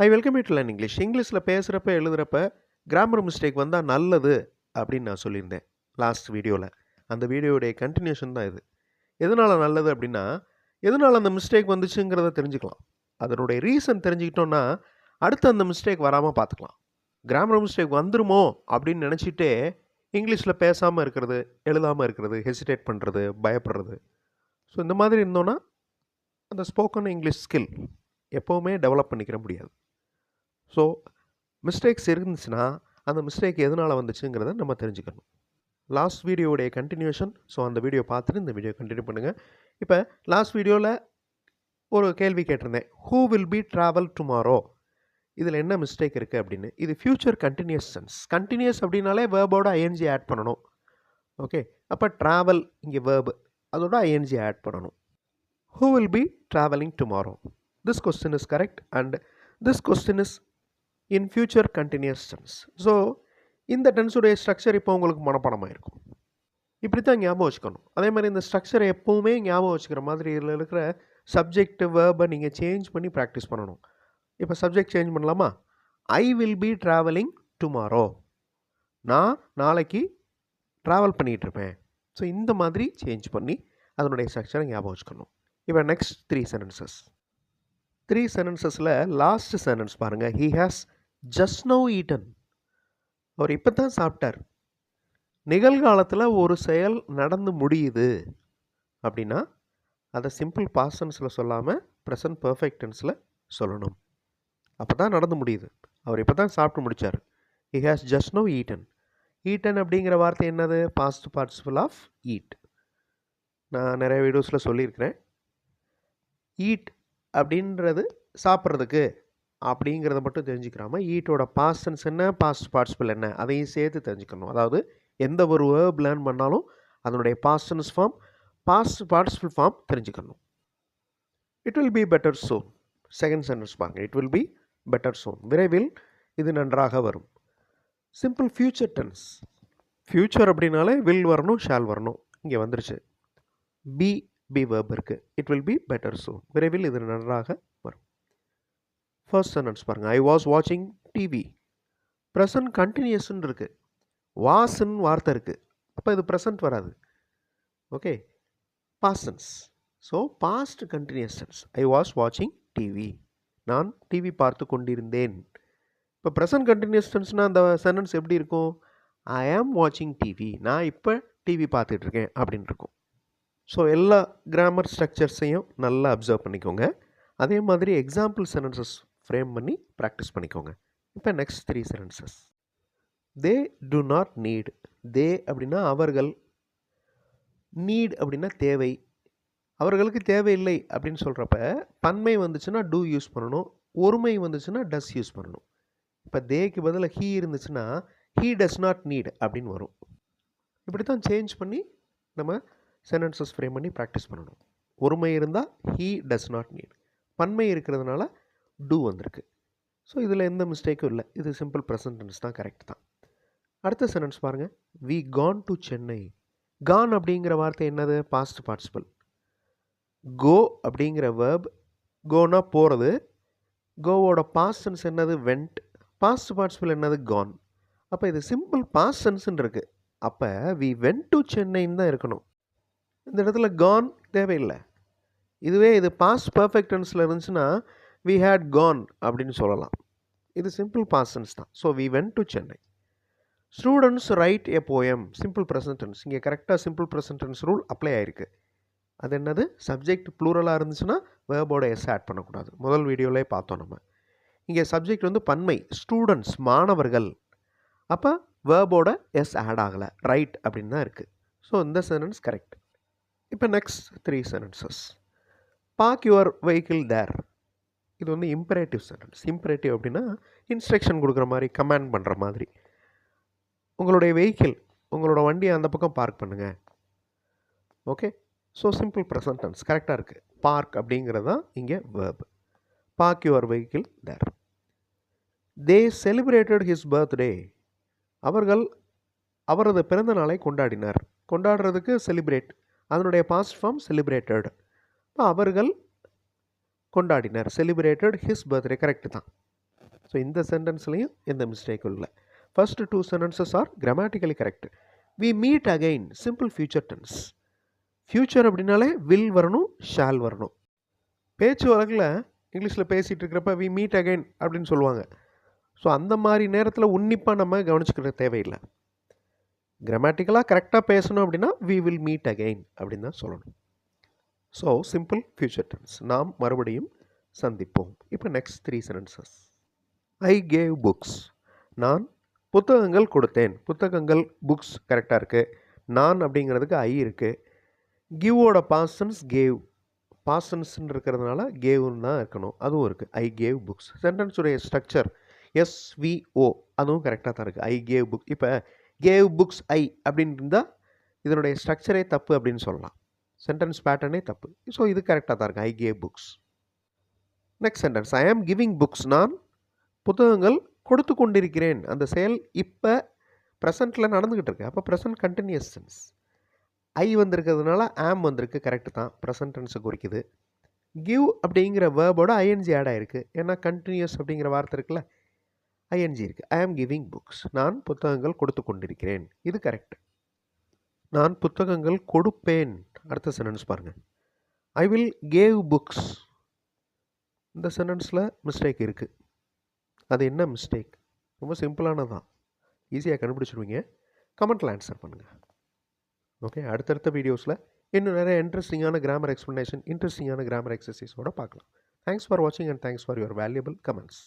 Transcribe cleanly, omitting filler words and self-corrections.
I welcome you to learn English. இங்கிலீஷில் பேசுகிறப்ப எழுதுகிறப்ப grammar mistake வந்தால் நல்லது அப்படின்னு நான் சொல்லியிருந்தேன் லாஸ்ட் வீடியோவில். அந்த வீடியோடைய கண்டினியூஷன் தான் இது. எதனால் நல்லது அப்படின்னா, எதனால் அந்த மிஸ்டேக் வந்துச்சுங்கிறத தெரிஞ்சுக்கலாம். அதனுடைய ரீசன் தெரிஞ்சுக்கிட்டோன்னா அடுத்து அந்த மிஸ்டேக் வராமல் பார்த்துக்கலாம். கிராமர் மிஸ்டேக் வந்துருமோ அப்படின்னு நினச்சிட்டே இங்கிலீஷில் பேசாமல் இருக்கிறது, எழுதாமல் இருக்கிறது, ஹெசிடேட் பண்ணுறது, பயப்படுறது. ஸோ இந்த மாதிரி இருந்தோன்னா அந்த ஸ்போக்கன் இங்கிலீஷ் ஸ்கில் எப்போவுமே டெவலப் பண்ணிக்கிற முடியாது. ஸோ மிஸ்டேக்ஸ் இருந்துச்சுன்னா அந்த மிஸ்டேக் எதனால் வந்துச்சுங்கிறத நம்ம தெரிஞ்சுக்கணும். லாஸ்ட் வீடியோடைய கண்டினியூஷன். ஸோ அந்த வீடியோ பார்த்துட்டு இந்த வீடியோ கண்டினியூ பண்ணுங்கள். இப்போ லாஸ்ட் வீடியோவில் ஒரு கேள்வி கேட்டிருந்தேன், who will B travel tomorrow, இதில் என்ன மிஸ்டேக் இருக்குது அப்படின்னு. இது ஃப்யூச்சர் கண்டினியூஸ் சென்ஸ். கண்டினியூஸ் அப்படின்னாலே வேர்போட ஐஎன்ஜி ஆட் பண்ணணும். ஓகே, அப்போ ட்ராவல் இங்கே வேர்பு, அதோட ஐஎன்ஜி ஆட் பண்ணணும். Who will be travelling tomorrow, this question is correct and this question is in future continuous tense. So இந்த டென்ஸுடைய ஸ்ட்ரக்சர் இப்போ உங்களுக்கு மனப்பாடமாக இருக்கும். இப்படி தான் ஞாபகம் வச்சுக்கணும். அதே மாதிரி இந்த ஸ்ட்ரக்சரை எப்போவுமே ஞாபகம் வச்சுக்கிற மாதிரி இதில் இருக்கிற சப்ஜெக்ட் வேர்பை நீங்கள் சேஞ்ச் பண்ணி ப்ராக்டிஸ் பண்ணணும். இப்போ சப்ஜெக்ட் சேஞ்ச் பண்ணலாமா? I will be travelling tomorrow, நான் நாளைக்கு ட்ராவல் பண்ணிகிட்ருப்பேன். ஸோ இந்த மாதிரி சேஞ்ச் பண்ணி அதனுடைய ஸ்ட்ரக்சரை ஞாபகம் வச்சுக்கணும். இப்போ நெக்ஸ்ட் 3 சென்டென்சஸ். 3 சென்டென்சஸில் லாஸ்ட் சென்டென்ஸ் பாருங்கள். He has just now eaten, அவர் இப்போ தான் சாப்பிட்டார். நிகழ்காலத்தில் ஒரு செயல் நடந்து முடியுது அப்படின்னா அதை சிம்பிள் பாஸ்ட் டென்ஸில் சொல்லாமல் ப்ரெசன்ட் பர்ஃபெக்ட் டென்ஸில் சொல்லணும். அப்போ தான் நடந்து முடியுது. அவர் இப்போ தான் சாப்பிட்டு முடித்தார். He has just now eaten. Eaten அப்படிங்கிற வார்த்தை என்னது? Past participle of eat. நான் நிறைய வீடியோஸில் சொல்லியிருக்கிறேன். ஈட் அப்படின்றது சாப்பிட்றதுக்கு அப்படிங்கிறத மட்டும் தெரிஞ்சுக்கிறாமல் ஈட்டோட பாஸ்ட் டென்ஸ் என்ன, பாஸ்ட் பார்ட்டிசிபிள் என்ன, அதையும் சேர்த்து தெரிஞ்சுக்கணும். அதாவது எந்த ஒரு வேர்ப் லேர்ன் பண்ணாலும் அதனுடைய past tense form, past participle form தெரிஞ்சுக்கணும். It will be better soon. Second sentence பாருங்க. It will be better soon, விரைவில் இது நன்றாக வரும். Simple future tense. ஃபியூச்சர் அப்படின்னாலே வில் வரணும், ஷால் வரணும். இங்கே வந்துருச்சு. பி வேர்ப் இருக்குது. It will be better soon, விரைவில் இது நன்றாக வரும். ஃபர்ஸ்ட் சென்டென்ஸ் பாருங்கள். ஐ வாஸ் வாட்சிங் டிவி. ப்ரெசன்ட் கண்டினியூஸ்ன்னு இருக்குது. வாஸ்ன்னு வார்த்தை இருக்குது. அப்போ இது ப்ரெசன்ட் வராது. Okay, past tense. So past continuous tense. I was வாட்சிங் டிவி, நான் டிவி பார்த்து கொண்டிருந்தேன். இப்போ ப்ரெசன்ட் கண்டினியூஸ் டென்ஸ்னால் அந்த சென்டென்ஸ் எப்படி இருக்கும்? ஐ ஆம் வாட்சிங் டிவி, நான் இப்போ டிவி பார்த்துட்ருக்கேன் அப்படின்னு இருக்கும். ஸோ எல்லா கிராமர் ஸ்ட்ரக்சர்ஸையும் நல்லா அப்சர்வ் பண்ணிக்கோங்க. அதே மாதிரி எக்ஸாம்பிள் சென்டென்சஸ் ஃப்ரேம் பண்ணி ப்ராக்டிஸ் பண்ணிக்கோங்க. இப்போ next 3 sentences. They do not need. They அப்படின்னா அவர்கள், நீட் அப்படின்னா தேவை. அவர்களுக்கு தேவையில்லை அப்படின்னு சொல்கிறப்ப பன்மை வந்துச்சுன்னா டூ யூஸ் பண்ணணும், ஒருமை வந்துச்சுன்னா டஸ் யூஸ் பண்ணணும். இப்போ தேக்கு பதிலாக ஹீ இருந்துச்சுன்னா ஹீ டஸ் நாட் நீட் அப்படின்னு வரும். இப்படி தான் சேஞ்ச் பண்ணி நம்ம சென்டென்சஸ் ஃப்ரேம் பண்ணி ப்ராக்டிஸ் பண்ணணும். ஒருமை இருந்தால் ஹீ டஸ் நாட் நீட், பன்மை இருக்கிறதுனால டூ வந்திருக்கு. ஸோ இதில் எந்த மிஸ்டேக்கும் இல்லை. இது சிம்பிள் ப்ரெசன்ட் டென்ஸ் தான், கரெக்ட் தான். அடுத்த சென்டென்ஸ் பாருங்கள். We gone to Chennai. Gone அப்படிங்கிற வார்த்தை என்னது? Past participle. கோ அப்படிங்கிற வேர்ப், கோனா போகிறது. கோவோட பாஸ்ட் டென்ஸ் என்னது? வெண்ட். பாஸ்ட் பார்ட்டிசிபிள் என்னது? கான். அப்போ இது சிம்பிள் பாஸ்ட் டென்ஸ்ன்னு இருக்குது. அப்போ வி வெண்ட் டு சென்னைன்னு தான் இருக்கணும். இந்த இடத்துல கான் தேவையில்லை. இதுவே இது பாஸ்ட் பர்ஃபெக்ட் டென்ஸில் இருந்துச்சுன்னா வி ஹேட் கான் அப்படின்னு சொல்லலாம். இது சிம்பிள் பாஸ்ட் டென்ஸ் தான். So we went to Chennai. Students write a poem. Simple present tense. இங்கே கரெக்டாக simple present tense rule apply ஆகிருக்கு. அது என்னது? சப்ஜெக்ட் ப்ளூரலாக இருந்துச்சுன்னா வேர்போட எஸ் ஆட் பண்ணக்கூடாது. முதல் வீடியோவிலே பார்த்தோம் நம்ம. இங்கே சப்ஜெக்ட் வந்து பன்மை, ஸ்டூடெண்ட்ஸ் மாணவர்கள். அப்போ வேர்போட எஸ் ஆட் ஆகலை, ரைட் அப்படின்னு தான் இருக்குது. ஸோ இந்த சென்டென்ஸ் கரெக்ட். இப்போ next 3 sentences. Park your vehicle there. இது வந்து இம்பரேட்டிவ் சென்டென்ஸ். இம்பரேட்டிவ் அப்படின்னா இன்ஸ்ட்ரக்ஷன் கொடுக்குற மாதிரி, கமாண்ட் பண்ணுற மாதிரி. உங்களுடைய வெஹிக்கிள், உங்களோட வண்டியை அந்த பக்கம் பார்க் பண்ணுங்கள். Okay, so simple present tense கரெக்டாக இருக்குது. பார்க் அப்படிங்கிறது தான் இங்கே verb. Park your vehicle there. They celebrated his birthday. அவர்கள் அவரது பிறந்த நாளை கொண்டாடினார். கொண்டாடுறதுக்கு செலிப்ரேட், அதனுடைய பாஸ்ட் ஃபார்ம் செலிப்ரேட்டட். இப்போ அவர்கள் கொண்டாடினார். செலிப்ரேட்டட் ஹிஸ் பர்த்டே கரெக்டு தான். ஸோ இந்த சென்டென்ஸ்லையும் எந்த மிஸ்டேக்கும் இல்லை. First 2 sentences are grammatically correct. We meet again simple future tense. Future அப்படின்னாலே வில் வரணும், ஷால் வரணும். பேச்சு வழக்கில் இங்கிலீஷில் பேசிகிட்டு இருக்கிறப்ப வி மீட் அகைன் அப்படின்னு சொல்லுவாங்க. ஸோ அந்த மாதிரி நேரத்தில் உன்னிப்பாக நம்ம கவனிச்சுக்கிற தேவையில்லை. கிராமட்டிக்கலாக கரெக்டாக பேசணும் அப்படின்னா வி வில் மீட் அகைன் அப்படின்னு தான் சொல்லணும். ஸோ சிம்பிள் ஃபியூச்சர் டென்ஸ், நாம் மறுபடியும் சந்திப்போம். இப்போ நெக்ஸ்ட் 3 sentences. ஐ கேவ் புக்ஸ். நான் புத்தகங்கள் கொடுத்தேன். புத்தகங்கள் புக்ஸ் கரெக்டாக இருக்குது. நான் அப்படிங்கிறதுக்கு ஐ இருக்குது. கிவோட பாஸ்டன்ஸ் கேவ். பாஸ்டன்ஸ்ன்னு இருக்கிறதுனால கேவ்னு தான் இருக்கணும், அதுவும் இருக்குது. I gave books. சென்டென்ஸுடைய ஸ்ட்ரக்சர் SVO அதுவும் கரெக்டாக தான் இருக்குது. I gave book. இப்போ கேவ் புக்ஸ் ஐ அப்படின்னு இருந்தால் இதனுடைய ஸ்ட்ரக்சரே தப்பு அப்படின்னு சொல்லலாம். சென்டென்ஸ் பேட்டர்னே தப்பு. ஸோ இது கரெக்டாக தான் இருக்குது. I gave books. Next sentence. ஐ ஆம் கிவிங் புக்ஸ். நான் புத்தகங்கள் கொடுத்து கொண்டிருக்கிறேன். அந்த செயல் இப்போ ப்ரெசண்ட்டில் நடந்துக்கிட்டு இருக்கு. அப்போ ப்ரெசன்ட் கண்டினியூஸ் டென்ஸ். ஐ வந்திருக்கிறதுனால ஆம் வந்திருக்கு, கரெக்டு தான், ப்ரெசன்ட் டென்ஸை குறிக்குது. கிவ் அப்படிங்கிற வேர்போட ஐஎன்ஜி ஆட் ஆகிருக்கு. ஏன்னா கண்டினியூஸ் அப்படிங்கிற வார்த்தை இருக்குல்ல, ஐஎன்ஜி இருக்குது. ஐ ஆம் கிவிங் புக்ஸ். நான் புத்தகங்கள் கொடுத்து கொண்டிருக்கிறேன். இது கரெக்ட். நான் புத்தகங்கள் கொடுப்பேன். அடுத்த சென்டென்ஸ் பாருங்கள். I will gave books. இந்த சென்டென்ஸில் மிஸ்டேக் இருக்குது. அது என்ன மிஸ்டேக்? ரொம்ப சிம்பிளானது தான், ஈஸியாக கண்டுபிடிச்சிடுவீங்க. கமெண்ட்டில் ஆன்சர் பண்ணுங்கள். ஓகே, அடுத்தடுத்த வீடியோஸில் இன்னும் நிறைய இன்ட்ரெஸ்டிங்கான கிராமர் எக்ஸ்ப்ளனேஷன், இன்ட்ரெஸ்டிங்கான கிராமர் எக்ஸசைஸோடு பார்க்கலாம். தேங்க்ஸ் ஃபார் வாட்சிங் and thanks for your valuable comments.